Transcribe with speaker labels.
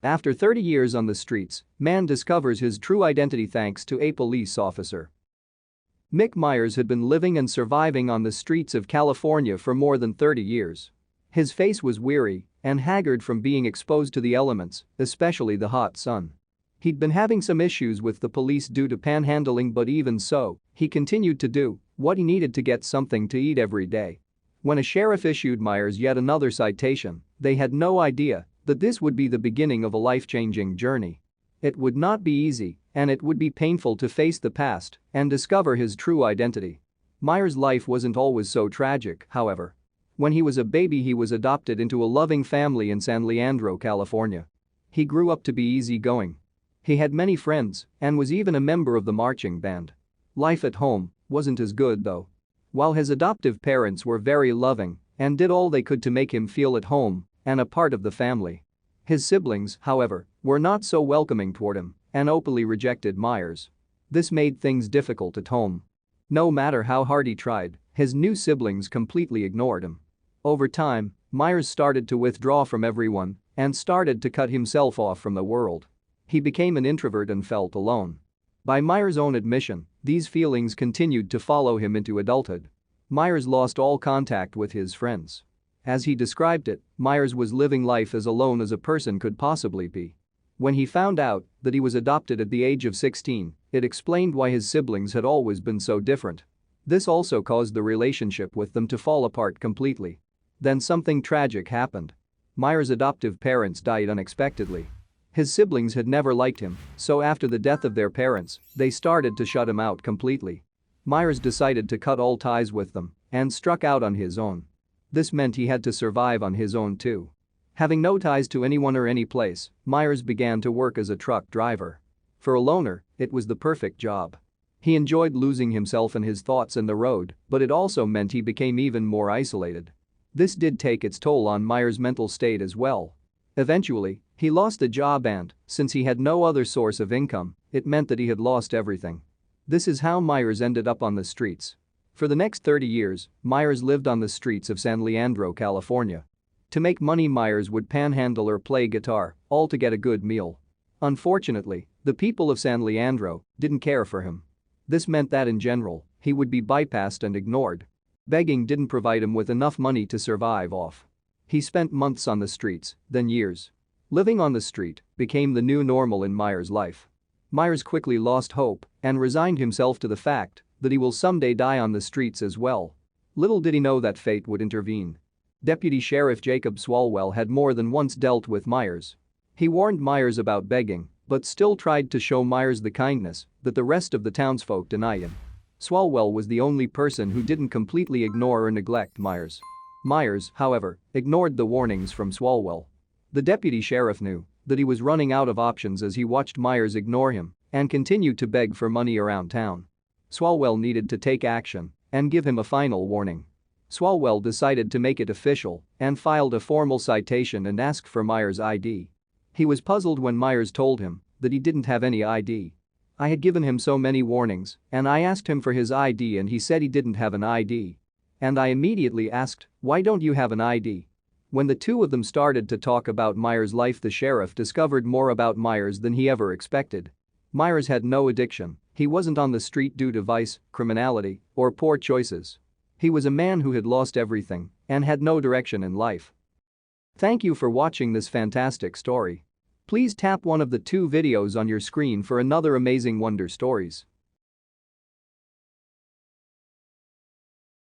Speaker 1: After 30 years on the streets, man discovers his true identity thanks to a police officer. Mick Myers had been living and surviving on the streets of California for more than 30 years. His face was weary and haggard from being exposed to the elements, especially the hot sun. He'd been having some issues with the police due to panhandling, but even so, he continued to do what he needed to get something to eat every day. When a sheriff issued Myers yet another citation, they had no idea that this would be the beginning of a life-changing journey. It would not be easy, and it would be painful to face the past and discover his true identity. Myers' life wasn't always so tragic, however. When he was a baby, he was adopted into a loving family in San Leandro, California. He grew up to be easygoing. He had many friends and was even a member of the marching band. Life at home wasn't as good though. While his adoptive parents were very loving and did all they could to make him feel at home and a part of the family, his siblings, however, were not so welcoming toward him and openly rejected Myers. This made things difficult at home. No matter how hard he tried, his new siblings completely ignored him. Over time, Myers started to withdraw from everyone and started to cut himself off from the world. He became an introvert and felt alone. By Myers' own admission, these feelings continued to follow him into adulthood. Myers lost all contact with his friends. As he described it, Myers was living life as alone as a person could possibly be. When he found out that he was adopted at the age of 16, it explained why his siblings had always been so different. This also caused the relationship with them to fall apart completely. Then something tragic happened. Myers' adoptive parents died unexpectedly. His siblings had never liked him, so after the death of their parents, they started to shut him out completely. Myers decided to cut all ties with them and struck out on his own. This meant he had to survive on his own too. Having no ties to anyone or any place, Myers began to work as a truck driver. For a loner, it was the perfect job. He enjoyed losing himself and his thoughts in the road, but it also meant he became even more isolated. This did take its toll on Myers' mental state as well. Eventually, he lost the job and, since he had no other source of income, it meant that he had lost everything. This is how Myers ended up on the streets. For the next 30 years, Myers lived on the streets of San Leandro, California. To make money, Myers would panhandle or play guitar, all to get a good meal. Unfortunately, the people of San Leandro didn't care for him. This meant that in general, he would be bypassed and ignored. Begging didn't provide him with enough money to survive off. He spent months on the streets, then years. Living on the street became the new normal in Myers' life. Myers quickly lost hope and resigned himself to the fact that he will someday die on the streets as well. Little did he know that fate would intervene. Deputy Sheriff Jacob Swalwell had more than once dealt with Myers. He warned Myers about begging, but still tried to show Myers the kindness that the rest of the townsfolk deny him. Swalwell was the only person who didn't completely ignore or neglect Myers. Myers, however, ignored the warnings from Swalwell. The deputy sheriff knew that he was running out of options as he watched Myers ignore him and continued to beg for money around town. Swalwell needed to take action and give him a final warning. Swalwell decided to make it official and filed a formal citation and asked for Myers' ID. He was puzzled when Myers told him that he didn't have any ID. I had given him so many warnings and I asked him for his ID and he said he didn't have an ID. And I immediately asked, "Why don't you have an ID?" When the two of them started to talk about Myers' life, the sheriff discovered more about Myers than he ever expected. Myers had no addiction, he wasn't on the street due to vice, criminality, or poor choices. He was a man who had lost everything and had no direction in life. Thank you for watching this fantastic story. Please tap one of the two videos on your screen for another amazing wonder stories.